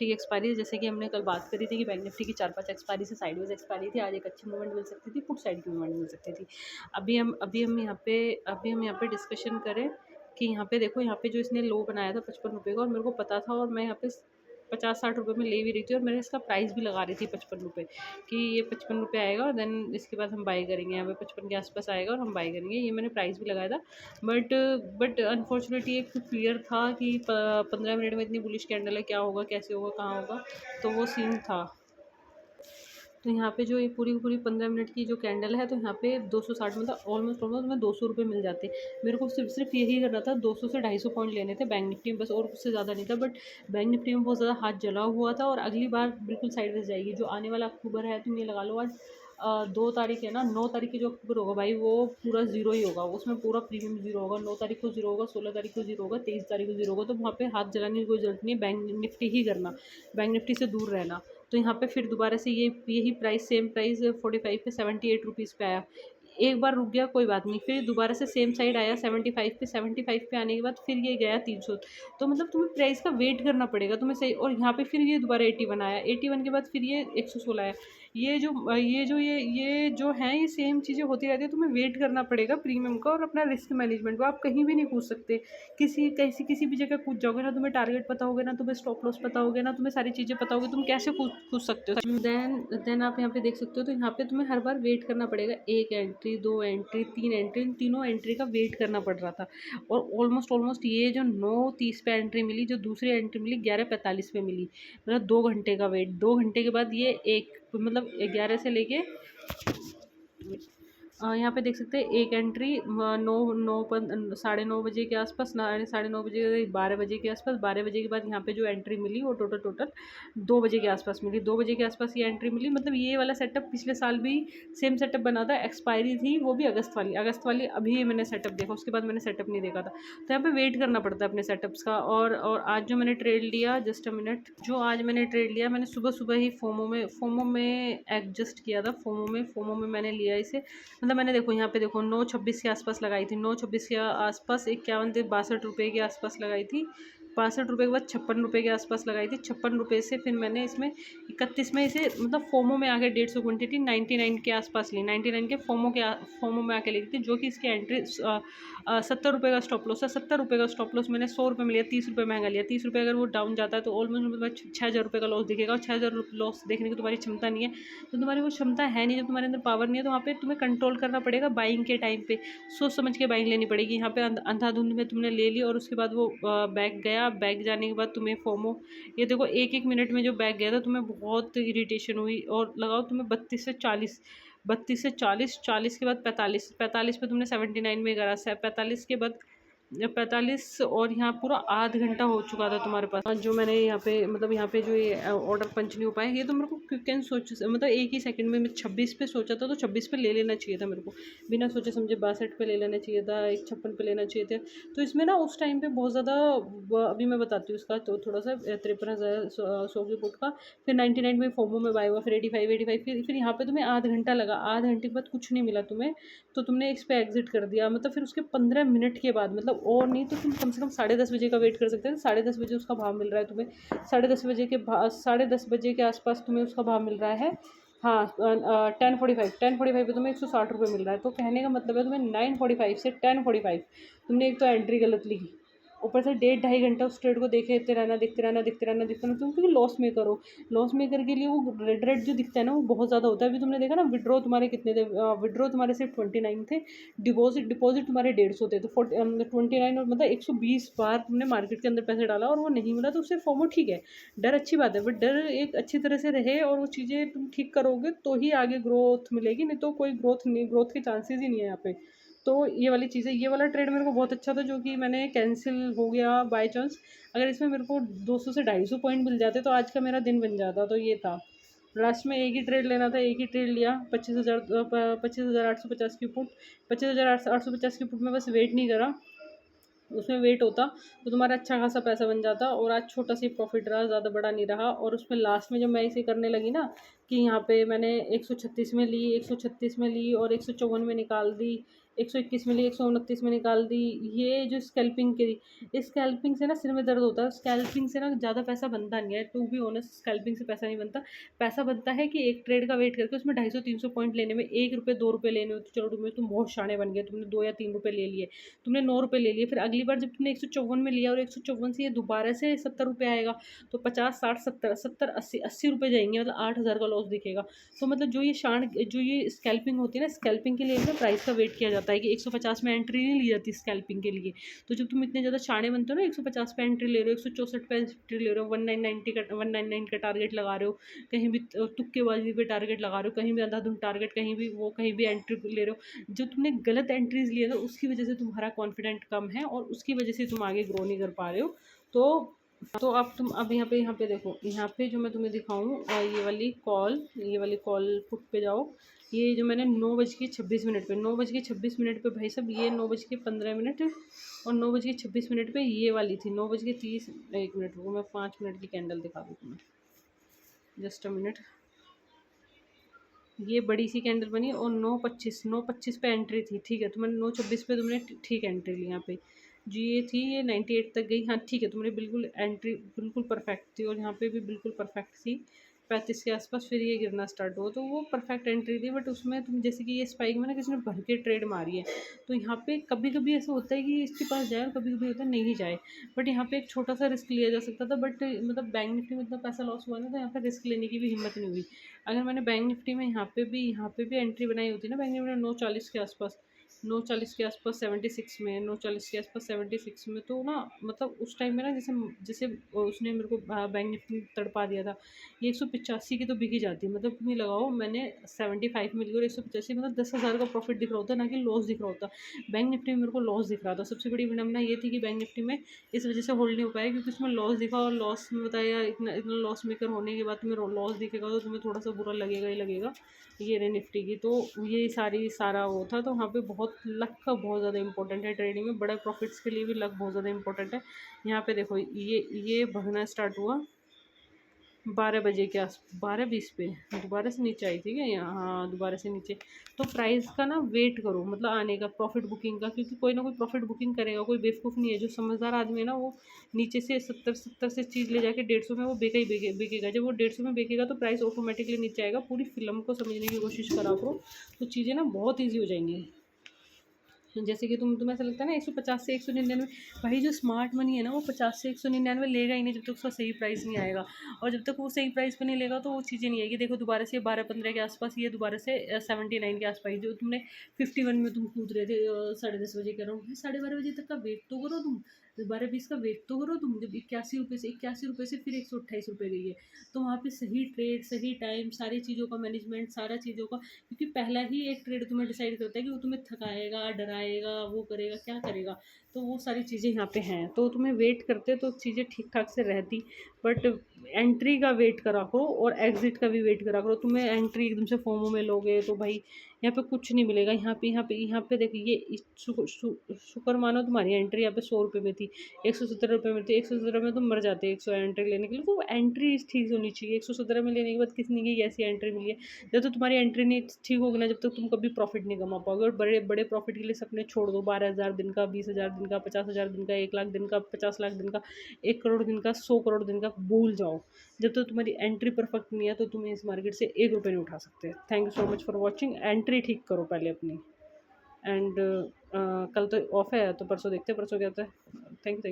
की एक्सपायरी, जैसे कि हमने कल बात करी थी कि बैंक निफ्टी की 4-5 एक्सपायरी से साइडवेज एक्सपायरी थी। आज एक अच्छी मूवमेंट मिल सकती थी, पुट साइड की मूवमेंट मिल सकती थी। अभी हम यहाँ पे डिस्कशन करें कि यहाँ पे देखो, यहाँ पे जो इसने लो बनाया था 55 रुपये का, और मेरे को पता था, और मैं यहाँ पे 50-60 रुपये में ले भी रही थी, और मैंने इसका प्राइस भी लगा रही थी 55 रुपये कि ये 55 रुपये आएगा और देन इसके बाद हम बाई करेंगे, यहाँ पे 55 के आसपास आएगा और हम बाई करेंगे। ये मैंने प्राइस भी लगाया था। बट अनफॉर्चुनेटली एक क्लियर था कि 15 मिनट में इतनी बुलिश कैंडल है, क्या होगा, कैसे होगा, कहाँ होगा, तो वो सीन था। तो यहाँ पे जो ये पूरी की पूरी 15 मिनट की जो कैंडल है, तो यहाँ पे 260, मतलब ऑलमोस्ट में 200 रुपये मिल जाते। मेरे को सिर्फ यही करना था, 200 से 250 पॉइंट लेने थे बैंक निफ्टी में बस, और उससे ज़्यादा नहीं था। बट बैंक निफ्टी में बहुत ज़्यादा हाथ जला हुआ था, और अगली बार बिल्कुल साइडवेज जाएगी। जो आने वाला अक्टूबर है, तुम ये लगा लो, आज 2 तारीख है ना, 9 तारीख की जो अक्टूबर होगा भाई, वो पूरा ज़ीरो ही होगा, उसमें पूरा प्रीमियम ज़ीरो होगा। 9 तारीख को ज़ीरो होगा, 16 तारीख को ज़ीरो होगा, 23 तारीख को ज़ीरो होगा। तो वहाँ पे हाथ जलाने की कोई ज़रूरत नहीं है, बैंक निफ्टी ही करना, बैंक निफ्टी से दूर रहना। तो यहाँ पे फिर दोबारा से यही प्राइस, सेम प्राइस 45 पे 78 रुपीज़ पे आया। एक बार रुक गया, कोई बात नहीं, फिर दोबारा से सेम साइड आया 75 पे आने के बाद फिर ये गया 300। तो मतलब तुम्हें प्राइस का वेट करना पड़ेगा तुम्हें, सही। और यहाँ पे फिर ये दोबारा 81 आया, 81 के बाद फिर ये 116 आया। ये जो है, ये सेम चीज़ें होती रहती है। तुम्हें वेट करना पड़ेगा प्रीमियम का, और अपना रिस्क मैनेजमेंट को आप कहीं भी नहीं कूद सकते। किसी भी जगह कूद जाओगे ना, तुम्हें टारगेट पता होगा ना, तुम्हें स्टॉप लॉस पता होगा ना, तुम्हें सारी चीज़ें पता होगी, तुम कैसे कूद सकते हो। देन आप यहाँ पे देख सकते हो, तो यहाँ पे तुम्हें हर बार वेट करना पड़ेगा, 1 एंट्री, 2 एंट्री, 3 एंट्री, इन तीनों एंट्री का वेट करना पड़ रहा था। और ऑलमोस्ट ये जो 9:30 पे एंट्री मिली, जो दूसरी एंट्री मिली 11:45 पे मिली, मतलब 2 घंटे का वेट। 2 घंटे के बाद ये एक, मतलब 11 से लेके यहाँ पे देख सकते हैं, एक एंट्री 9 बजे के आसपास, 9:30 बजे, 12 बजे के आसपास। 12 बजे के बाद यहाँ पे जो एंट्री मिली वो टोटल 2 बजे के आसपास मिली। 2 बजे के आसपास ये एंट्री मिली। मतलब ये वाला सेटअप पिछले साल भी सेम सेटअप बना था, एक्सपायरी थी वो भी अगस्त वाली। अभी मैंने सेटअप देखा, उसके बाद मैंने सेटअप नहीं देखा था। तो यहाँ पे वेट करना पड़ता है अपने सेटअप्स का। और आज जो मैंने ट्रेड लिया, जस्ट अ मिनट, जो आज मैंने ट्रेड लिया, मैंने सुबह ही फोमो में एडजस्ट किया था। फोमो में मैंने लिया इसे। मतलब मैंने देखो, यहाँ पे देखो, 9:26 के आसपास लगाई थी, 9:26 के आसपास 51 से 62 रुपये के आसपास लगाई थी। 62 रुपये के बाद 56 रुपये के आसपास लगाई थी। 56 रुपये से फिर मैंने इसमें 31 में इसे, मतलब फोमो में आके 150 क्वान्टिटी 99 के आसपास ली। 99 के फोमो में आके ली थी, जो कि इसकी एंट्री 70 रुपये का स्टॉप लॉस है। 70 रुपये का स्टॉप लॉस मैंने 100 रुपये में लिया, 30 रुपये महंगा लिया। 30 रुपये अगर वो डाउन जाता है तो ऑलमोस्ट 6,000 रुपये का लॉस दिखेगा, और 6,000 लॉस देखने की तुम्हारी क्षमता नहीं है। तो तुम्हारी वो क्षमता है नहीं, जब तुम्हारे अंदर पावर नहीं है, तो वहाँ पे तुम्हें कंट्रोल करना पड़ेगा। बाइंग के टाइम पे सोच समझ के बाइंग लेनी पड़ेगी। यहाँ पे अंधाधुंध में तुमने ले ली, और उसके बाद वो बैग गया। बैग जाने के बाद तुम्हें फोमो, ये देखो, एक मिनट में जो बैग गया था, तुम्हें बहुत इरिटेशन हुई। और लगाओ तुम्हें 32 से 40, 32 से 40, 40 के बाद 45, 45 पे तुमने 79 में करा, 45 के बाद 45, और यहाँ पूरा आध घंटा हो चुका था तुम्हारे पास। जो मैंने यहाँ पे, मतलब यहाँ पे जो ये ऑर्डर पंच नहीं हो पाया, ये तो मेरे को क्विक एंड सोच, मतलब एक ही सेकंड में मैं 26 पे सोचा था, तो 26 पे ले लेना चाहिए था मेरे को, बिना सोचे समझे 62 पे ले लेना चाहिए था, 56 पे लेना चाहिए था। तो इसमें ना उस टाइम पे बहुत ज़्यादा, अभी मैं बताती हूँ इसका, तो थोड़ा सा 53,100 की पुट का, फिर 99 में फोमो में बाय हुआ, फिर 85, फिर यहाँ पे तुम्हें आध घंटा लगा। आध घंटे के बाद कुछ नहीं मिला तुम्हें, तो तुमने इस पे एग्जिट कर दिया। मतलब फिर उसके 15 मिनट के बाद, मतलब और नहीं तो तुम कम से कम 10:30 बजे का वेट कर सकते हैं। 10:30 बजे उसका भाव मिल रहा है तुम्हें, 10:30 बजे के आसपास तुम्हें उसका भाव मिल रहा है। हाँ, 10:45 पे तुम्हें 160 रुपये मिल रहा है। तो कहने का मतलब है, तुम्हें 9:45 से 10:45 तुमने एक तो एंट्री गलत ली, ऊपर से 1.5 घंटा उस ट्रेड को देखते रहना, तुम क्योंकि लॉस मेकर हो। लॉस मेकर के लिए वो रेड जो दिखता है ना, वो बहुत ज़्यादा होता है। अभी तुमने देखा ना, विड्रॉ तुम्हारे कितने थे, विड्रॉ तुम्हारे सिर्फ 29 थे, डिपॉजिट तुम्हारे 150 थे। तो 29, और मतलब 120 बार तुमने मार्केट के अंदर पैसे डाला और वो नहीं मिला, तो उससे फोमो ठीक है, डर अच्छी बात है, बट डर एक अच्छी तरह से रहे और वो चीज़ें तुम ठीक करोगे तो ही आगे ग्रोथ मिलेगी, नहीं तो कोई ग्रोथ नहीं, ग्रोथ के चांसेस ही नहीं है यहाँ पे। तो ये वाली चीज़ है। ये वाला ट्रेड मेरे को बहुत अच्छा था, जो कि मैंने कैंसिल हो गया बाय चांस। अगर इसमें मेरे को 200 से 250 पॉइंट मिल जाते तो आज का मेरा दिन बन जाता। तो ये था, लास्ट में एक ही ट्रेड लेना था, एक ही ट्रेड लिया, 25,850 की पुट, 25,850 की पुट में बस वेट नहीं करा। उसमें वेट होता तो तुम्हारा अच्छा खासा पैसा बन जाता। और आज छोटा सा प्रॉफिट रहा, ज़्यादा बड़ा नहीं रहा। और उसमें लास्ट में जब मैं इसे करने लगी ना, कि यहाँ पे मैंने 136 में ली, 136 में ली और 154 में निकाल दी, 121 मिली, 129 में निकाल दी। ये जो स्कैल्पिंग की, इस स्कैल्पिंग से ना सिर में दर्द होता है। स्कैल्पिंग से ना ज़्यादा पैसा बनता नहीं है, टू बी ऑनेस्ट स्कैल्पिंग से पैसा नहीं बनता। पैसा बनता है कि एक ट्रेड का वेट करके उसमें 250-300 पॉइंट लेने में, ₹1 ₹2 लेने हो तो चलो तुम बहुत शाणे बन गए, तुमने 2 या ₹3 ले लिए, तुमने ₹9 ले लिए। फिर अगली बार जब तुमने 154 में लिया और 154 से ये दोबारा से ₹70 आएगा, तो 50, 60, 70, 70, 80, ₹80 जाएंगे, मतलब 8,000 का लॉस दिखेगा। तो मतलब जो ये स्कैल्पिंग होती है ना, स्कैल्पिंग के लिए ना प्राइस का वेट किया जाता है कि 150 में एंट्री नहीं ली जाती स्कैल्पिंग के लिए। तो जब तुम इतने ज़्यादा शाणे बनते हो ना, 150 पे एंट्री ले रहे हो, 164 पे एंट्री ले रहे हो, 199 का टारगेट लगा रहे हो, कहीं भी तुक्केबाजी पे टारगेट लगा रहे हो, कहीं भी अंधाधुंध टारगेट, कहीं भी एंट्री ले रहे हो, जो तुमने गलत एंट्रीज लिए ना उसकी वजह से तुम्हारा कॉन्फिडेंट कम है और उसकी वजह से तुम आगे ग्रो नहीं कर पा रहे हो। तो अब तुम अब यहाँ पे देखो, यहाँ पे जो मैं तुम्हें दिखाऊँ, ये वाली कॉल पुट पे जाओ। ये जो मैंने 9:26 पे, 9:26 पे भाई साहब, ये 9:15 और 9:26 पे ये वाली थी 9:30। 1 मिनट रुको, मैं 5 मिनट की कैंडल दिखा दूँ तुम्हें, जस्ट अ मिनट। ये बड़ी सी कैंडल बनी और 9:25 पे एंट्री थी, ठीक है। तो मैंने 9:26 पे तुमने ठीक एंट्री ली यहाँ पे, जी ये थी, ये 98 तक गई, हाँ ठीक है। तुमने बिल्कुल एंट्री बिल्कुल परफेक्ट थी और यहाँ पे भी बिल्कुल परफेक्ट थी 35 के आसपास। फिर ये गिरना स्टार्ट हुआ, तो वो परफेक्ट एंट्री थी। बट उसमें तुम जैसे कि ये स्पाइक में ना किसी ने भर के ट्रेड मारी है, तो यहाँ पे कभी कभी ऐसा होता है कि इसके पास जाए और कभी कभी होता है नहीं जाए। बट यहाँ पे एक छोटा सा रिस्क लिया जा सकता था, बट मतलब बैंक निफ्टी में इतना पैसा लॉस हुआ ना, तो यहाँ पे रिस्क लेने की भी हिम्मत नहीं हुई। अगर मैंने बैंक निफ्टी में यहाँ पे भी एंट्री बनाई होती ना, बैंक निफ्टी में 9:40 के आसपास, 9:40 के आसपास 76 में, 9:40 के आसपास 76 में, तो ना मतलब उस टाइम में ना जैसे जैसे उसने मेरे को बैंक निफ्टी तड़पा दिया था। ये 185 की तो बिकी जाती है, मतलब तुम ही लगाओ, मैंने 75 में ली और 185, मतलब 10,000 का प्रॉफिट दिख रहा होता, ना कि लॉस दिख रहा होता। बैंक निफ्टी में मेरे को लॉस दिख रहा था। सबसे बड़ी विडम्बना ये थी कि बैंक निफ्टी में इस वजह से होल्ड नहीं हो पाया क्योंकि उसमें लॉस दिखा, और लॉस में बताया, इतना इतना लॉस मेकर होने के बाद तुम्हें लॉस दिखेगा तो तुम्हें थोड़ा सा बुरा लगेगा ही लगेगा। ये रहे निफ्टी की, तो ये सारा वो था। तो वहाँ पे बहुत लक का बहुत ज़्यादा इंपॉर्टेंट है ट्रेडिंग में, बड़े प्रॉफिट्स के लिए भी लक बहुत ज़्यादा इंपॉर्टेंट है। यहाँ पे देखो, ये भगना स्टार्ट हुआ 12 बजे के आस 12:20 पे, दोबारा से नीचे आई थी क्या यहाँ, हाँ दोबारा से नीचे। तो प्राइस का ना वेट करो, मतलब आने का, प्रॉफिट बुकिंग का, क्योंकि कोई ना कोई प्रॉफिट बुकिंग करेगा, कोई बेवकूफ़ नहीं है। जो समझदार आदमी है ना, वो नीचे से 70 से चीज़ ले जाके 150 में वो बिकेगा। जब वो 150 में बिकेगा तो प्राइस ऑटोमेटिकली नीचे आएगा। पूरी फिल्म को समझने की कोशिश करा करो, तो चीज़ें ना बहुत ईजी हो जाएंगी। जैसे कि तुम्हें ऐसा लगता है ना 150 से 199, भाई जो स्मार्ट मनी है ना वो 50 से 199 लेगा ही नहीं जब तक उसका सही प्राइस नहीं आएगा। और जब तक वो सही प्राइस पे नहीं लेगा तो वो चीज़ें नहीं आएगी। देखो दोबारा से 12-15 के आसपास, ये दोबारा से 79 के आसपास, जो तुमने 51 में तुम कूद रहे थे 10:30 बजे, कह रहा हूँ 12:30 बजे तक का वेट तो करो तुम, 12:20 का वेट तो करो तुम। जब 81 रुपये से फिर 128 रुपये गई है, तो वहाँ पे सही ट्रेड, सही टाइम, सारी चीज़ों का मैनेजमेंट, सारा चीज़ों का, क्योंकि पहला ही एक ट्रेड तुम्हें डिसाइड करता है कि वो तुम्हें थकाएगा, डराएगा, वो करेगा, क्या करेगा। तो वो सारी चीज़ें यहाँ पे हैं, तो तुम्हें वेट करते तो चीज़ें ठीक ठाक से रहती। बट एंट्री का वेट करा करो और एग्जिट का भी वेट करा करो। तुम्हें एंट्री एकदम से फोमो में लोगे तो भाई यहाँ पे कुछ नहीं मिलेगा। यहाँ पे देखिए, ये शुक्र मानो तुम्हारी एंट्री यहाँ पे 100 रुपये में थी, 170 रुपये में थी। 170 में तुम मर जाते 100 एंट्री लेने के लिए। तो एंट्री ठीक होनी चाहिए। 117 में लेने के बाद कितनी की ऐसी एंट्री मिली है। जब तक तुम्हारी एंट्री नहीं ठीक होगी ना, जब तक तुम कभी प्रॉफिट नहीं कमा पाओगे। और बड़े बड़े प्रॉफिट के लिए सपने छोड़ दो। 12,000 दिन का, 20,000 दिन का, 50,000 दिन का, 1 लाख दिन का, 50 लाख दिन का, 1 करोड़ दिन का, 100 करोड़ दिन का, भूल जाओ। जब तक तुम्हारी एंट्री परफेक्ट नहीं है तो तुम इस मार्केट से 1 रुपये नहीं उठा सकते। Thank you so much for watching. Entry ठीक करो पहले अपनी। एंड कल तो ऑफ है, तो परसों देखते हैं परसों क्या होता है। Thank you.